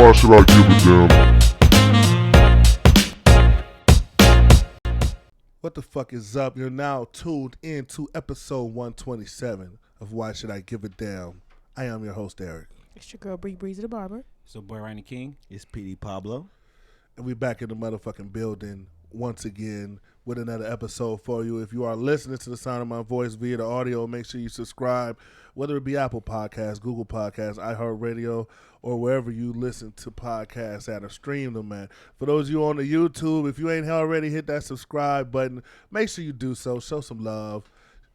Why should I give a damn? What the fuck is up? You're now tuned in to episode 127 of Why Should I Give a Damn? I am your host, Eric. It's your girl, Breezy the Barber. So, boy, Rainy King. It's PD Pablo. And we back in the motherfucking building once again with another episode for you. If you are listening to the sound of my voice via the audio, make sure you subscribe, whether it be Apple Podcasts, Google Podcasts, iHeartRadio, or wherever you listen to podcasts at or stream them at. For those of you on the YouTube, if you ain't already hit that subscribe button, make sure you do so. Show some love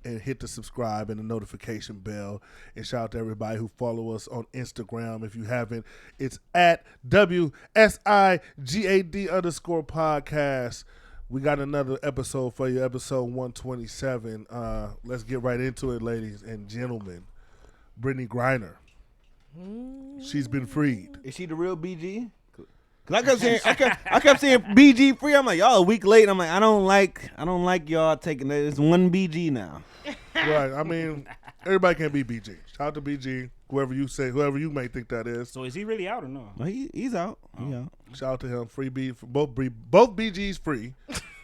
and hit the subscribe and the notification bell. And shout out to everybody who follow us on Instagram. If you haven't, it's at WSIGAD_podcast. We got another episode for you, episode 127. Let's get right into it, ladies and gentlemen. Brittney Griner. She's been freed. Is she the real BG? Cause I kept saying BG free. I'm like, y'all a week late. I'm like, I don't like y'all taking that. It's one BG now. Right. I mean, everybody can't be BG. Shout out to BG, whoever you may think that is. So is he really out or no? No, he's out. Oh. He out. Shout out to him. Free B for both BGs free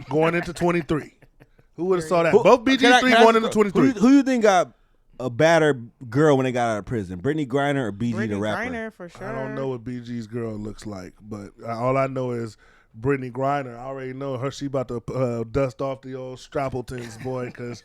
going into 23. Who would have saw that? Both BGs free going into 23. Who you think got a badder girl when they got out of prison? Brittney Griner or BG the rapper? Griner for sure. I don't know what BG's girl looks like, but all I know is Brittney Griner. I already know her. She about to dust off the old Strappletons, boy, because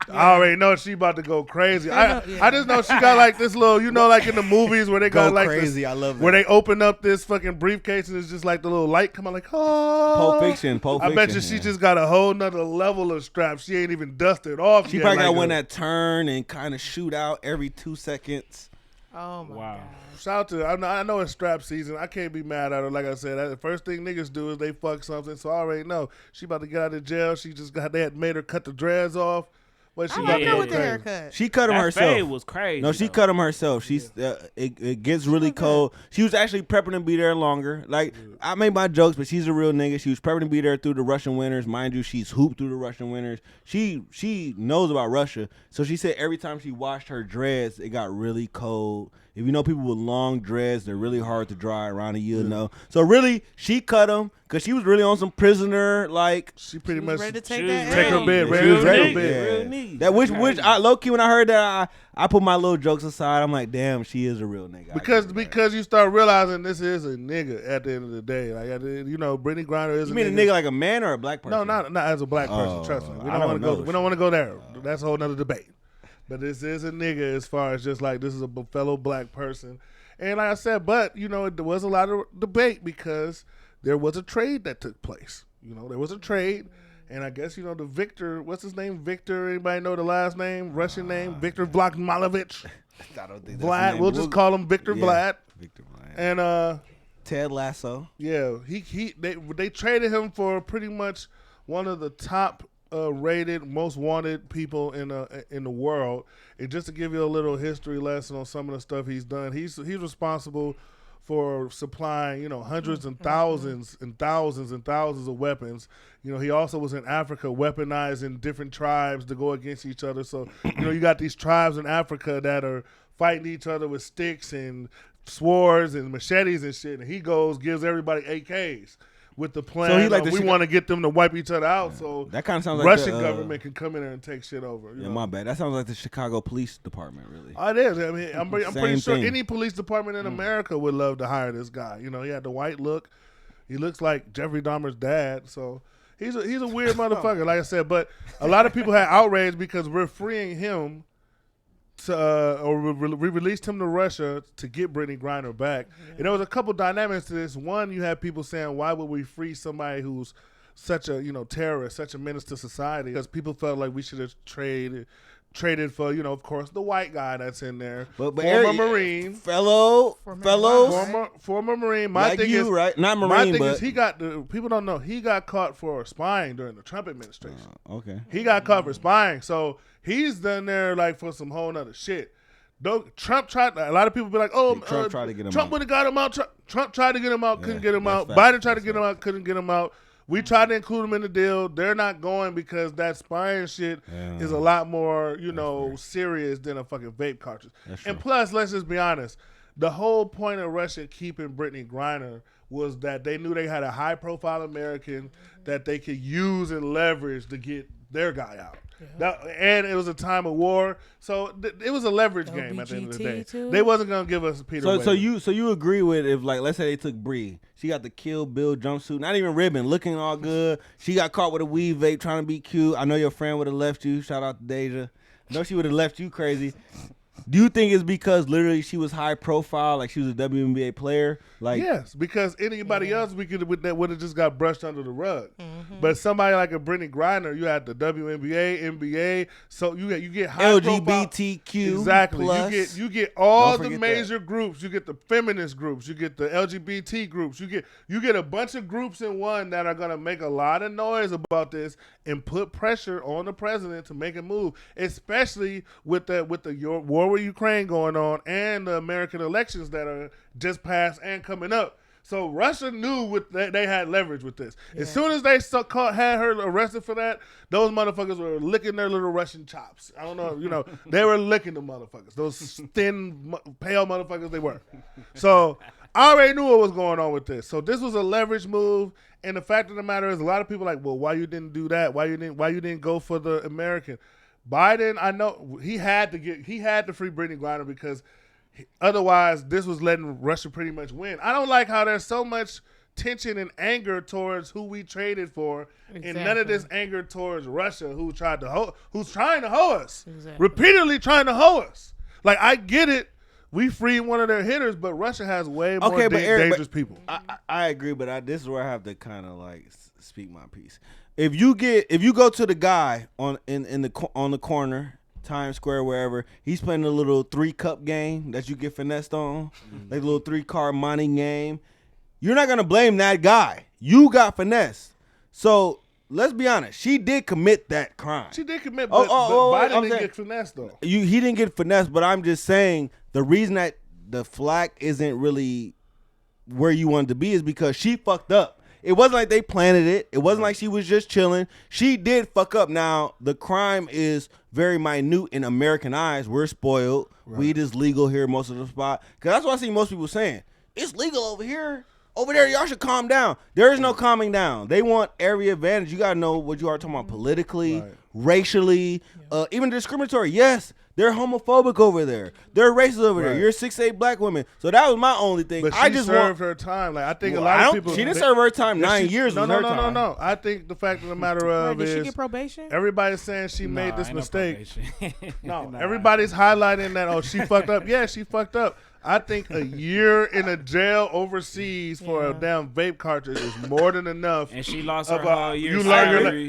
I already know she about to go crazy. I just know she got like this little, like in the movies where they got like crazy. This, I love that. Where they open up this fucking briefcase and it's just like the little light come on, like Pulp Fiction. I bet you she just got a whole nother level of straps. She ain't even dusted off. She probably got one that turn and kind of shoot out every 2 seconds. Oh my God. Shout out to her. I know it's strap season. I can't be mad at her. Like I said, the first thing niggas do is they fuck something. So I already know she about to get out of jail. They had made her cut the dreads off. But she I about like to her go with the crazy. haircut. She cut him That herself. fade was crazy. No, she cut him herself. She's it gets really cold. She was actually prepping to be there longer. Like I made my jokes, but she's a real nigga. She was prepping to be there through the Russian winters. Mind you, she's hooped through the Russian winters. She knows about Russia. So she said every time she washed her dreads, it got really cold. If you know people with long dreads, they're really hard to dry around a year. Know. So really, she cut them because she was really on some prisoner like. She pretty much ready to take her bed. She was ready. Real nigga. That which I low key when I heard that I put my little jokes aside. I'm like, damn, she is a real nigga. Because you start realizing this is a nigga at the end of the day. Like Brittney Griner is. You mean a nigga like a man or a black person? No, not as a black person. Trust me. We don't want to go there. That's a whole nother debate. But this is a nigga as far as just like this is a fellow black person. And like I said, but, there was a lot of debate because there was a trade that took place. There was a trade. And I guess, the Viktor, what's his name? Viktor, anybody know the last name? Russian name? Viktor Vladimirovich. I don't think that's Vlad. the name. We'll just call him Viktor Vlad. Victor Vlad. And Ted Lasso. yeah, they traded him for pretty much one of the top rated, most wanted people in the world. And just to give you a little history lesson on some of the stuff he's done, he's responsible for supplying, hundreds and thousands and thousands and thousands of weapons. He also was in Africa weaponizing different tribes to go against each other. So, you got these tribes in Africa that are fighting each other with sticks and swords and machetes and shit. And he gives everybody AKs. With the plan, so we want to get them to wipe each other out, so that kind of sounds Russian like government can come in there and take shit over. My bad. That sounds like the Chicago Police Department, really. Oh, it is. I mean, I'm pretty sure thing. any police department in America would love to hire this guy. He had the white look. He looks like Jeffrey Dahmer's dad, so he's a weird motherfucker. Like I said, but a lot of people had outrage because we're freeing him. Or we released him to Russia to get Brittney Griner back. And there was a couple dynamics to this. One, you had people saying, why would we free somebody who's such a terrorist, such a menace to society? Because people felt like we should have traded for, of course, the white guy that's in there. But former Marine. Former Marine. My like thing is, right? Not Marine, my thing is people don't know, he got caught for spying during the Trump administration. Okay. He got caught for spying. So he's done there like for some whole nother shit. Trump tried. A lot of people be like, "Oh, Trump tried to get him Trump out. would have got him out. Trump tried to get him out, couldn't get him out. Fact. Biden tried to get him out, couldn't get him out. We tried to include them in the deal. They're not going because that spying shit is a lot more, serious than a fucking vape cartridge. And plus, let's just be honest. the whole point of Russia keeping Brittney Griner was that they knew they had a high-profile American that they could use and leverage to get their guy out. And it was a time of war, so it was a leverage game at the end of the day. Too. They wasn't gonna give us Peter. So you agree with if, like, let's say they took Bree, she got the Kill Bill jumpsuit, not even ribbon, looking all good. She got caught with a weed vape trying to be cute. I know your friend would have left you. Shout out to Deja. I know she would have left you crazy. Do you think it's because literally she was high profile, like she was a WNBA player? Like, yes, because anybody else would have just got brushed under the rug. But somebody like a Brittney Griner, you had the WNBA, NBA, so you get high LGBTQ profile. Exactly. plus. You get all Don't the forget major groups. You get the feminist groups. You get the LGBT groups. You get a bunch of groups in one that are gonna make a lot of noise about this and put pressure on the president to make a move, especially with the war with Ukraine going on and the American elections that are just passed and coming up. So Russia knew they had leverage with this. Yeah. As soon as they had her arrested for that, those motherfuckers were licking their little Russian chops. I don't know, they were licking the motherfuckers. Those thin, pale motherfuckers they were. So I already knew what was going on with this. So this was a leverage move. And the fact of the matter is, a lot of people are like, well, why you didn't do that? Why you didn't go for the American? Biden, I know he had to free Brittney Griner because otherwise this was letting Russia pretty much win. I don't like how there's so much tension and anger towards who we traded for, and none of this anger towards Russia, who's trying to hoe us, repeatedly trying to hoe us. Like, I get it. We freed one of their hitters, but Russia has way more dangerous people. I agree, but this is where I have to kind of like speak my piece. If you go to the guy on the corner, Times Square, wherever, he's playing a little 3-cup game that you get finessed on, like a little 3-card money game. You're not gonna blame that guy. You got finessed. So let's be honest. She did commit that crime. She did commit, but Biden didn't get finessed though. He didn't get finessed, but I'm just saying the reason that the flack isn't really where you wanted to be is because she fucked up. It wasn't like they planted it. It wasn't like she was just chilling. She did fuck up. Now, the crime is very minute in American eyes. We're spoiled. Right. Weed is legal here most of the spot. Because that's what I see most people saying. It's legal over here. Over there, y'all should calm down. There is no calming down. They want every advantage. You got to know what you are talking about politically, racially, even discriminatory. Yes, they're homophobic over there. They're racist over there. You're 6'8" black women. So that was my only thing. But she served her time. Like, I think a lot of people. She didn't serve her time. 9 years was her time. No. I think the fact of the matter of did is, she get probation? everybody's saying she made this mistake. No, everybody's highlighting that. Oh, she fucked up. Yeah, she fucked up. I think a year in a jail overseas for a damn vape cartridge is more than enough. And she lost her whole year.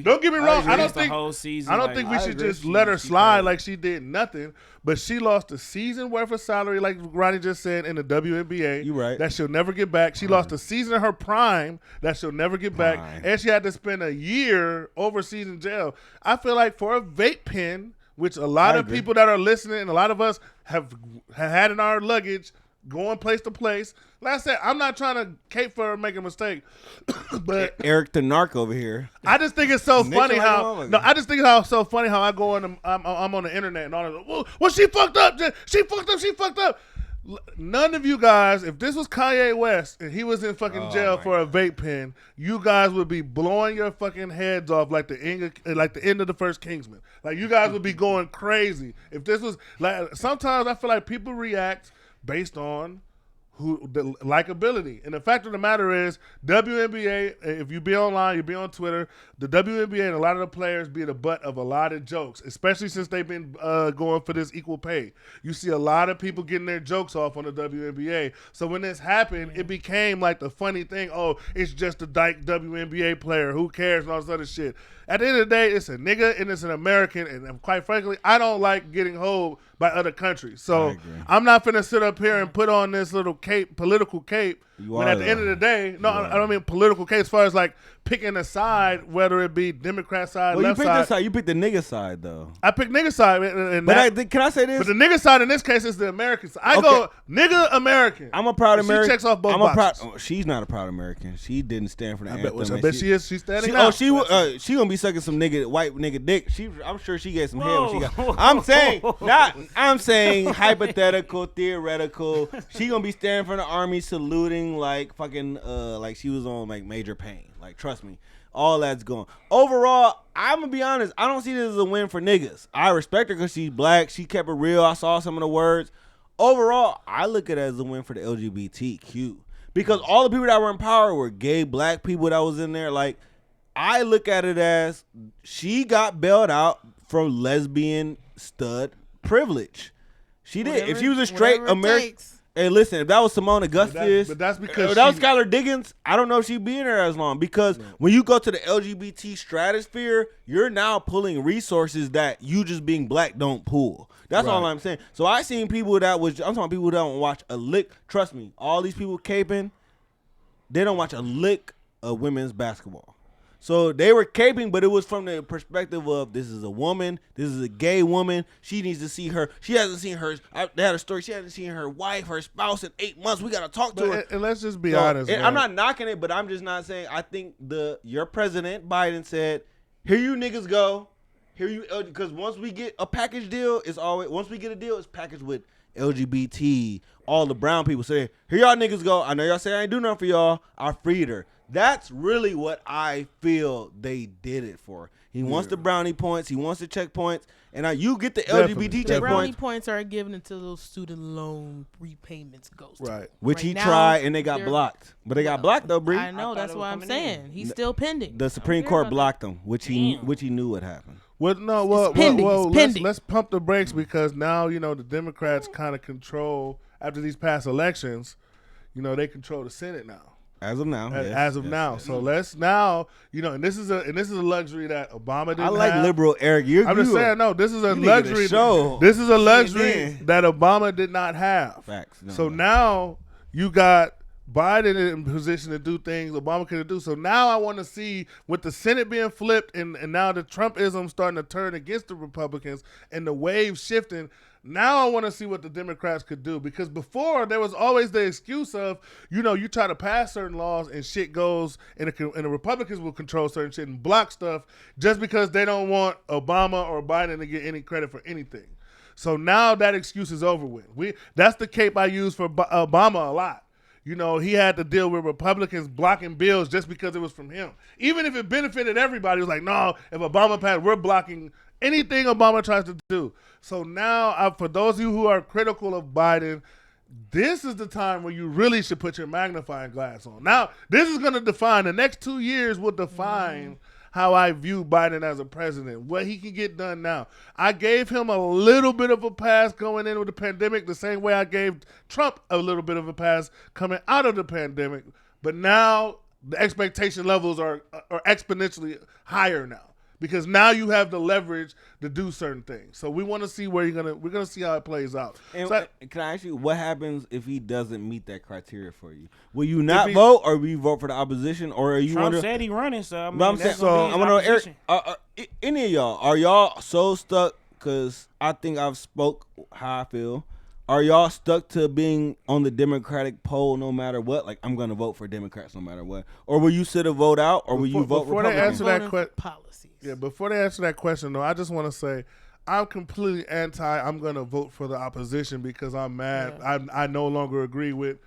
Don't get me wrong. I don't think we should agree. just let her slide like she did nothing. But she lost a season worth of salary, like Ronnie just said, in the WNBA. You right. That she'll never get back. She lost a season of her prime that she'll never get back. And she had to spend a year overseas in jail. I feel like for a vape pen, which a lot of people that are listening and a lot of us have had in our luggage going place to place. Like I said, I'm not trying to cape for her and make a mistake, but Eric the Narc over here. I just think it's so funny how so funny how I go on. I'm on the internet and all that. Well, she fucked up. She fucked up. None of you guys, if this was Kanye West and he was in fucking jail for a vape pen, you guys would be blowing your fucking heads off like the end of the first Kingsman. Like, you guys would be going crazy. If this was like, sometimes I feel like people react based on the likability. And the fact of the matter is, WNBA, if you be online, you be on Twitter, the WNBA and a lot of the players be the butt of a lot of jokes, especially since they've been going for this equal pay. You see a lot of people getting their jokes off on the WNBA. So when this happened, it became like the funny thing, oh, it's just a dyke WNBA player, who cares, and all this other shit. At the end of the day, it's a nigga and it's an American, and quite frankly, I don't like getting hoed by other countries. So I'm not finna sit up here and put on this little political cape, When at the end of the day, I don't mean political case. As far as like picking a side, whether it be Democrat side, left side. You picked the nigga side though. I picked nigga side, Can I say this? But the nigga side in this case is the American side. I go nigga American. I'm a proud American. She checks off both boxes. She's not a proud American. She didn't stand for the anthem. I bet she is. She's standing out. She gonna be sucking some white nigga dick. I'm sure she gets some head when she got. I'm saying hypothetical, theoretical. She gonna be standing for the army, saluting like fucking like she was on like Major Payne. Like trust me, all that's going. Overall, I'm gonna be honest. I don't see this as a win for niggas. I respect her because she's black. She kept it real. I saw some of the words. Overall, I look at it as a win for the LGBTQ because all the people that were in power were gay black people that was in there. Like I look at it as she got bailed out from lesbian stud privilege. She did. If she was a straight American. Hey, listen, if that was Simone Augustus, but that's because if that was Skylar Diggins, I don't know if she'd be in there as long because when you go to the LGBT stratosphere, you're now pulling resources that you just being black don't pull. That's all I'm saying. So I seen people I'm talking people who don't watch a lick. Trust me, all these people caping, they don't watch a lick of women's basketball. So they were caping, but it was from the perspective of this is a woman, this is a gay woman. She needs to see her. She hasn't seen her. They had a story. She hasn't seen her wife, her spouse in 8 months. We gotta talk to her. And let's just be honest. I'm not knocking it, but I'm just not saying. I think your president Biden said, "Here you niggas go. Here you," because once we get a package deal, once we get a deal, it's packaged with LGBT, all the brown people say, "Here y'all niggas go. I know y'all say I ain't do nothing for y'all. I freed her." That's really what I feel they did it for. He wants the brownie points. He wants the checkpoints. And you get the LGBT checkpoints. Brownie points are given until those student loan repayments goes. Right. Which he tried and they got blocked. But they got blocked though, Bree. I know. That's what I'm saying. He's still pending. The Supreme Court blocked him, which he knew would happen. Let's pump the brakes because now, the Democrats kind of control, after these past elections, they control the Senate now. As of now. Yes. So let's now, and this is a luxury that Obama didn't have. I like liberal Eric. I'm just saying, no, this is a luxury. This is a luxury that Obama did not have. Facts. So now you got Biden in position to do things Obama couldn't do. So now I want to see, with the Senate being flipped and now the Trumpism starting to turn against the Republicans and the wave shifting, now I want to see what the Democrats could do, because before there was always the excuse of, you try to pass certain laws and shit goes, and the Republicans will control certain shit and block stuff just because they don't want Obama or Biden to get any credit for anything. So now that excuse is over with. That's the cape I use for Obama a lot. He had to deal with Republicans blocking bills just because it was from him. Even if it benefited everybody, it was like, no, if Obama passed, we're blocking anything Obama tries to do. So now, for those of you who are critical of Biden, this is the time where you really should put your magnifying glass on. Now, this is going to define, the next 2 years will define how I view Biden as a president, what he can get done now. I gave him a little bit of a pass going in with the pandemic, the same way I gave Trump a little bit of a pass coming out of the pandemic. But now the expectation levels are exponentially higher now, because now you have the leverage to do certain things. So we want to see we're gonna see how it plays out. And can I ask you, what happens if he doesn't meet that criteria for you? Will you not vote, or will you vote for the opposition, or are you? Trump said he running, so I want to know, Eric, any of y'all, are y'all so stuck? Because I think I've spoke how I feel. Are y'all stuck to being on the Democratic poll no matter what? Like, I'm going to vote for Democrats no matter what. Or will you sit a vote out, or will you vote Republican? Before they answer that question, though, I just want to say I'm completely I'm going to vote for the opposition because I'm mad. Yeah. I no longer agree with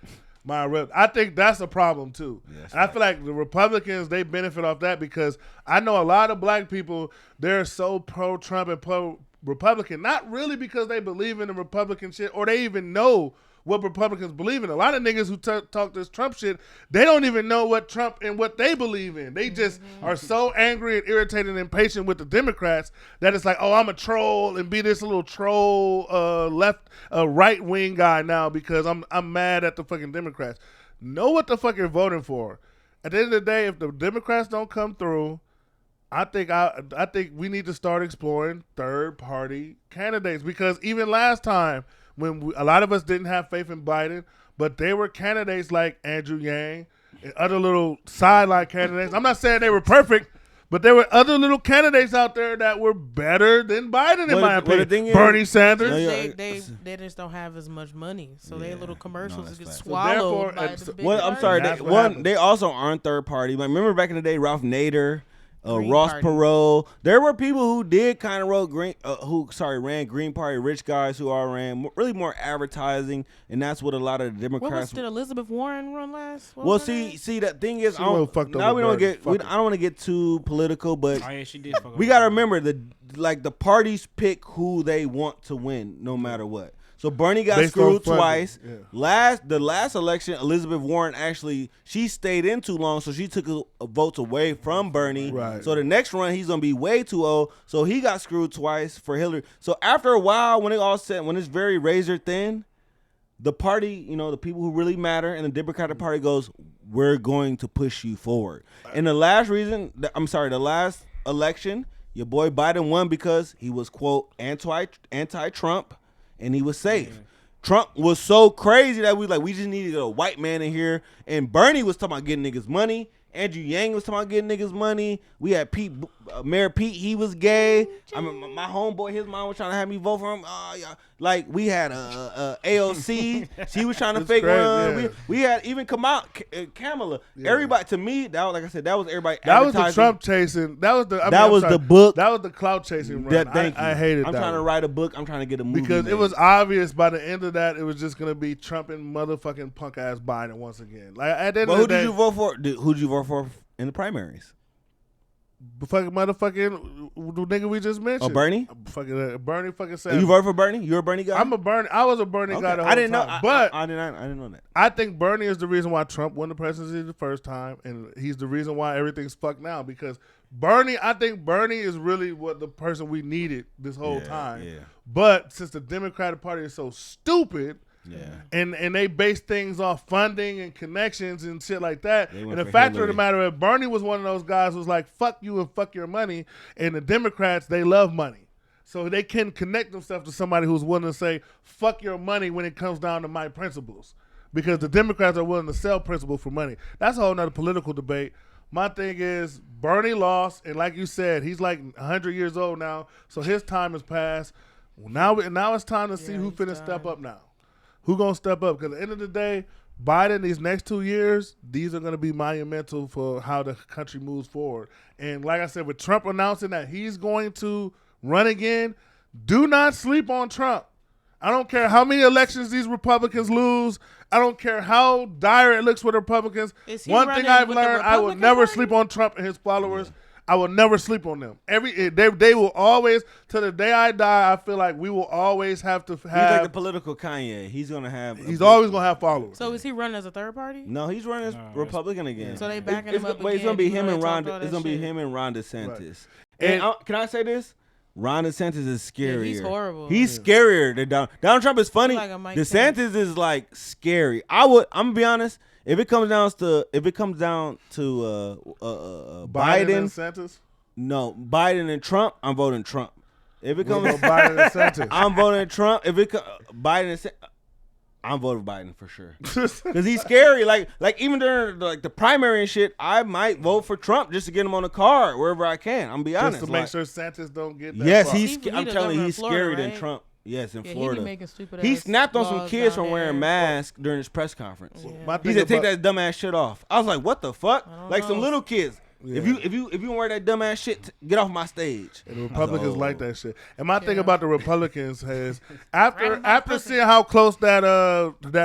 my rep. I think that's a problem, too. Yes, and I feel like the Republicans, they benefit off that because I know a lot of black people, they're so pro-Trump and pro-Republican, not really because they believe in the Republican shit or they even know what Republicans believe in. A lot of niggas who talk this Trump shit, they don't even know what Trump and what they believe in. They just are so angry and irritated and impatient with the Democrats that it's like, oh, I'm a troll and be this little troll right wing guy now because I'm mad at the fucking Democrats. Know what the fuck you're voting for. At the end of the day, if the Democrats don't come through, I think we need to start exploring third party candidates, because even last time when a lot of us didn't have faith in Biden, but they were candidates like Andrew Yang and other little sideline candidates. I'm not saying they were perfect, but there were other little candidates out there that were better than Biden, in my opinion. Bernie Sanders. They just don't have as much money, so their little commercials get So swallowed by the big parties. They also aren't third party. Like, remember back in the day, Ralph Nader, Green Ross Party. Perot. There were people who did kind of ran Green Party, rich guys who ran really more advertising, and that's what a lot of the Democrats. Did Elizabeth Warren run last? Well, see, the thing is, I don't want to get too political, but she did. We got to remember the parties pick who they want to win, no matter what. So Bernie got screwed twice. Yeah. The last election, Elizabeth Warren she stayed in too long, so she took votes away from Bernie. Right. So the next run, he's gonna be way too old. So he got screwed twice for Hillary. So after a while, when it's very razor thin, the party, the people who really matter, and the Democratic Party goes, we're going to push you forward. And the last election, your boy Biden won because he was, quote, anti-Trump. And he was safe. Yeah. Trump was so crazy that we just needed a white man in here. And Bernie was talking about getting niggas money. Andrew Yang was talking about getting niggas money. We had Mayor Pete, he was gay. I mean, my homeboy, his mom was trying to have me vote for him. Yeah. Like, we had AOC. She was trying to fake run. Yeah. We had even Kamala. Yeah. Everybody, to me, like I said, that was everybody. That was the Trump chasing. That was the book. That was the clout chasing run. I hated that. I'm trying to write a book. I'm trying to get a movie because made. It was obvious by the end of that it was just gonna be Trump and motherfucking punk ass Biden once again. Like, at the end of the day, who did you vote for? Who did you vote for in the primaries? Fucking motherfucking the nigga we just mentioned. Oh, Bernie? Bernie fucking Sanders. You voted for Bernie? You're a Bernie guy? I was a Bernie guy the whole I didn't time. know. But I didn't know that. I think Bernie is the reason why Trump won the presidency the first time, and he's the reason why everything's fucked now. Because I think Bernie is really what the person we needed this whole time. Yeah. But since the Democratic Party is so stupid. Yeah, and they base things off funding and connections and shit like that. And the fact of the matter is, Bernie was one of those guys who was like, fuck you and fuck your money. And the Democrats, they love money. So they can connect themselves to somebody who's willing to say, fuck your money when it comes down to my principles. Because the Democrats are willing to sell principles for money. That's a whole nother political debate. My thing is, Bernie lost, and like you said, he's like 100 years old now, so his time has passed. Now it's time to see who finna step up now. Who gonna step up? Because at the end of the day, Biden, these next 2 years, these are gonna be monumental for how the country moves forward. And like I said, with Trump announcing that he's going to run again, do not sleep on Trump. I don't care how many elections these Republicans lose. I don't care how dire it looks for the Republicans. One thing I've learned, I will never sleep on Trump and his followers. Yeah. I will never sleep on them. They will always, to the day I die, I feel like we will always have to have. He's like the political Kanye. He's always gonna have followers. So is he running as a third party? No, he's running as Republican again. So they backing him up again. It's gonna be him and Ron. It's gonna be him and Ron DeSantis. Right. And can I say this? Ron DeSantis is scarier. Yeah, he's horrible. He's scarier than Donald Trump is funny. Like DeSantis is like scary. I'm gonna be honest. If it comes down to Biden and DeSantis, no, Biden and Trump, I'm voting Trump. If it comes Biden and DeSantis, I'm voting Trump. If it Biden and I'm voting Biden for sure because he's scary. Like even during the primary and shit, I might vote for Trump just to get him on the card wherever I can. I'm gonna be honest, just to make sure DeSantis don't get that. Yes, I'm telling you, he's scarier than Trump. Yes, in Florida. He snapped on some kids from wearing masks during his press conference. Yeah. He said, "Take that dumbass shit off." I was like, "What the fuck?" Like some little kids. Yeah. If you wear that dumbass shit, get off my stage. And the Republicans like that shit. And my thing about the Republicans is after seeing how close that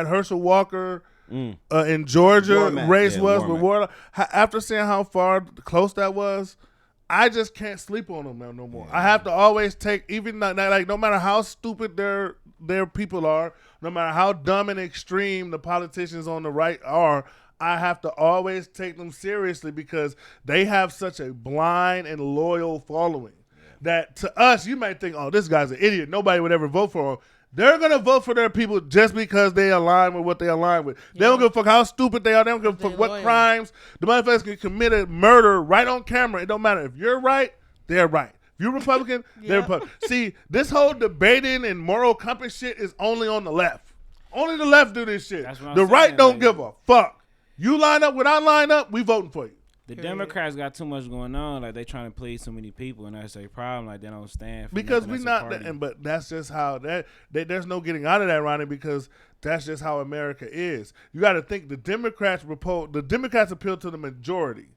Herschel Walker in Georgia race was with Warnock, after seeing how far close that was. I just can't sleep on them no more. Yeah. I have to always take, even like no matter how stupid their people are, no matter how dumb and extreme the politicians on the right are, I have to always take them seriously because they have such a blind and loyal following that to us, you might think, oh, this guy's an idiot. Nobody would ever vote for him. They're going to vote for their people just because they align with what they align with. They don't give a fuck how stupid they are. They don't give a fuck what crimes. The motherfuckers can commit a murder right on camera. It don't matter. If you're right, they're right. If you're Republican, they're Republican. See, this whole debating and moral compass shit is only on the left. Only the left do this shit. That's what I'm The right saying, don't like- give a fuck. You line up when I line up, we voting for you. The Democrats got too much going on. Like they trying to please so many people, and that's their problem. Like they don't stand for Because nothing we as a not, party. but that's just how there's no getting out of that, Ronnie. Because that's just how America is. You got to think the Democrats appeal to the majority,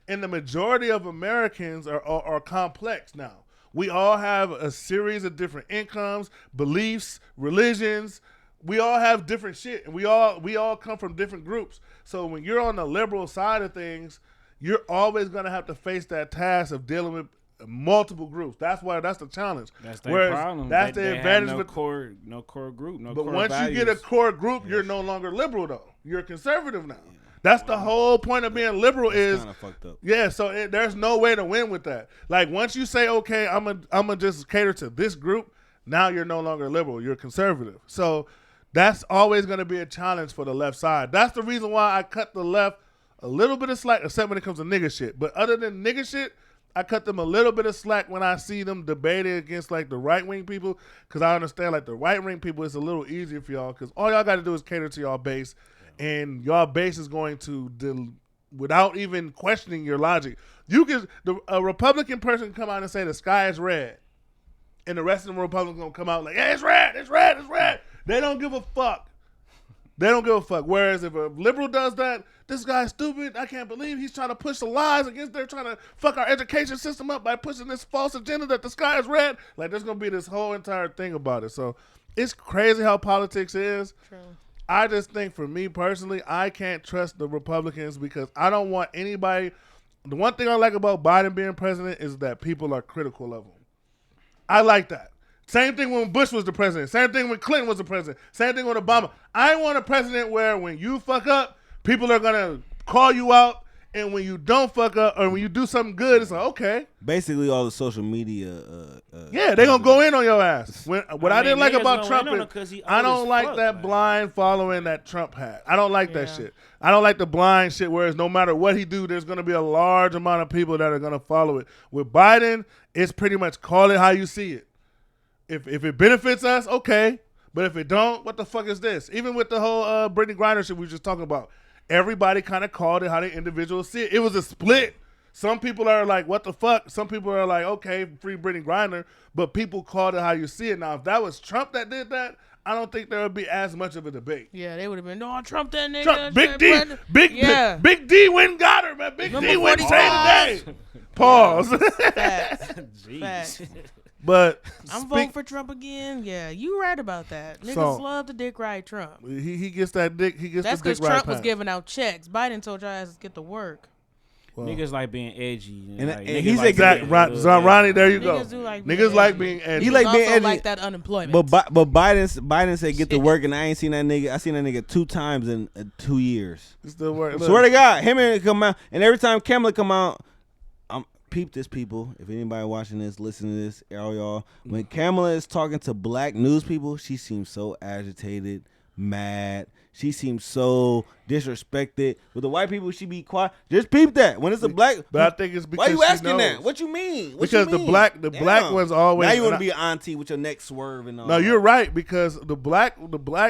and the majority of Americans are complex now. We all have a series of different incomes, beliefs, religions. We all have different shit, and we all come from different groups. So when you're on the liberal side of things, you're always going to have to face that task of dealing with multiple groups. That's the challenge. That's their Whereas problem. That's they the have advantage. no core group. No but core once values. you get a core group, you're no longer liberal though. You're conservative now. That's the whole point of being liberal. Is kind of fucked up. yeah. So there's no way to win with that. Like once you say, okay, I'm gonna just cater to this group. Now you're no longer liberal. You're conservative. So that's always going to be a challenge for the left side. That's the reason why I cut the left a little bit of slack, except when it comes to nigga shit. But other than nigga shit, I cut them a little bit of slack when I see them debating against like the right wing people, because I understand like the right wing people is a little easier for y'all, because all y'all got to do is cater to y'all base, and y'all base is going to without even questioning your logic. A Republican person can come out and say the sky is red, and the rest of the Republicans gonna come out like, yeah, it's red, it's red, it's red. They don't give a fuck. They don't give a fuck. Whereas if a liberal does that, this guy's stupid. I can't believe he's trying to push the lies against. They're trying to fuck our education system up by pushing this false agenda that the sky is red. Like there's gonna be this whole entire thing about it. So it's crazy how politics is. True. I just think for me personally, I can't trust the Republicans because I don't want anybody. The one thing I like about Biden being president is that people are critical of him. I like that. Same thing when Bush was the president. Same thing when Clinton was the president. Same thing with Obama. I want a president where when you fuck up, people are going to call you out. And when you don't fuck up or when you do something good, it's like, okay. Basically, all the social media. Yeah, they're going to go in on your ass. What I didn't like niggas about gonna Trump win on is him 'cause he I old don't as like fuck, that man. blind following that Trump had. I don't like that shit. I don't like the blind shit where it's no matter what he do, there's going to be a large amount of people that are going to follow it. With Biden, it's pretty much call it how you see it. If it benefits us, okay. But if it don't, what the fuck is this? Even with the whole Brittney Griner shit we were just talking about, everybody kind of called it how the individuals see it. It was a split. Some people are like, what the fuck? Some people are like, okay, free Brittney Griner. But people called it how you see it. Now, if that was Trump that did that, I don't think there would be as much of a debate. Yeah, they would have been, no, Trump that nigga. Trump, Big D went and got her, man. Big Number D went and 45. saved the day. Pause. Facts. Jeez. Facts. But I'm voting for Trump again. Yeah, you right about that. Niggas So- love the dick ride Trump. he gets that dick. He gets That's the dick because Trump right was pass. giving out checks. Biden told your asses get to work. Well, Niggas like being edgy. And like, he's niggas like exactly being right. little So, Ronnie, there you Niggas go. do like being Niggas like edgy. being edgy. He like Niggas being also edgy. like that unemployment. But Biden said get to work, and I ain't seen that nigga. I seen that nigga 2 times in 2 years. It's still working. Swear to God, him and come out, and every time Kamala come out, peep this, people. If anybody watching this, listen to this, all y'all. When Kamala is talking to black news people, she seems so agitated, mad. She seems so disrespected. With the white people, she be quiet. Just peep that. When it's a black, But I think it's because why you she asking knows. that? What you mean? What Because you mean? the black Damn. ones always. Now you want and to be an auntie with your neck swerve and all. No, that. you're right because the black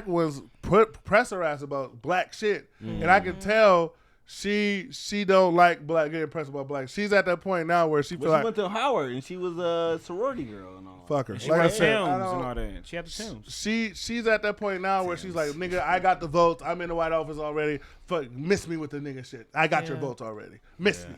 ones press her ass about black shit, and I can tell she don't like black getting pressed about black. She's at that point now where she But feel she like went to Howard and she was a sorority girl and all. fuck her. She Like I had said, Tim's I and don't- all that. She had the Tim's. she's at that point now where she's like, nigga, I got the votes. I'm in the White Office already. Fuck, miss me with the nigga shit. I got your Yeah. votes already. Miss me.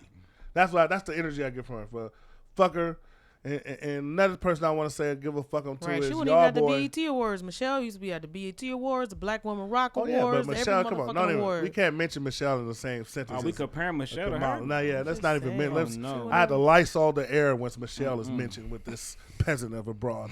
That's the energy I get from her. For fuck her. And another person I want to say give a fuck on too Right, is she wasn't y'all even at the boy. BET Awards. Michelle used to be at the BET Awards, the Black Woman Rock Oh Awards, yeah, but Michelle, every come on, motherfucking don't even. award. We can't mention Michelle in the same sentence. Are we as comparing Michelle to her? Kamala. Nah, yeah, that's Just not even saying. meant. Let's. Oh, no. I had to Lysol the air once Michelle is mentioned with this peasant of a broad.